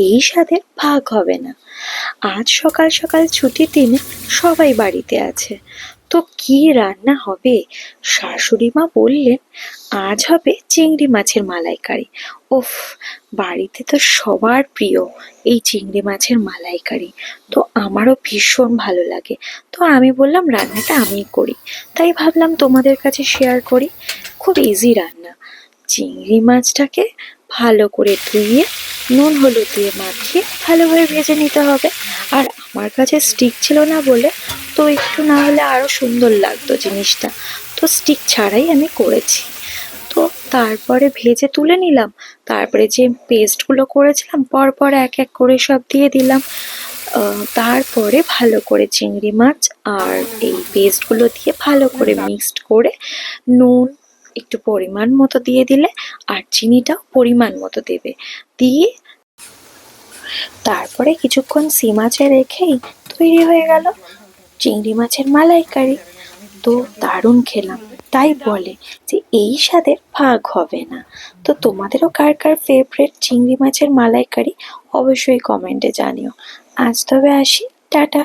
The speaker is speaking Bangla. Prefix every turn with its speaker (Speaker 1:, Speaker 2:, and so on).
Speaker 1: এই স্বাদের ভাগ হবে না। আজ সকাল সকাল ছুটির দিনে সবাই বাড়িতে আছে, তো কি রান্না হবে? শাশুড়ি মা বললেন আজ হবে চিংড়ি মাছের মালাইকারি। উফ, বাড়িতে তো সবার প্রিয় এই চিংড়ি মাছের মালাইকারি, তো আমারও ভীষণ ভালো লাগে। তো আমি বললাম রান্নাটা আমিই করি, তাই ভাবলাম তোমাদের কাছে শেয়ার করি। খুব ইজি রান্না। চিংড়ি মাছটাকে ভালো করে ধুয়ে নুন হলুদ দিয়ে মাখিয়ে ভালোভাবে ভেজে নিতে হবে। আর আমার কাছে স্টিক ছিল না বলে, তো একটু না হলে আরো সুন্দর লাগতো জিনিসটা, তো স্টিক ছাড়াই আমি করেছি। তো তারপরে ভেজে তুলে নিলাম, তারপরে যে পেস্টগুলো করেছিলাম পরপর এক এক করে সব দিয়ে দিলাম। তারপরে ভালো করে চিংড়ি মাছ আর এই পেস্টগুলো দিয়ে ভালো করে মিক্সড করে নুন একটু পরিমাণ মতো দিয়ে দিলে, আর চিনিটাও পরিমাণ মতো দেবে, দিয়ে তারপরে কিছুক্ষণ সিম আঁচে রেখেই তৈরি হয়ে গেল চিংড়ি মাছের মালাইকারি। তো দারুণ খেলাম। তাই বলে যে এই স্বাদের ভাগ হবে না। তো তোমাদেরও কার কার ফেভারিট চিংড়ি মাছের মালাইকারি অবশ্যই কমেন্টে জানিও। আজ তবে আসি, টাটা।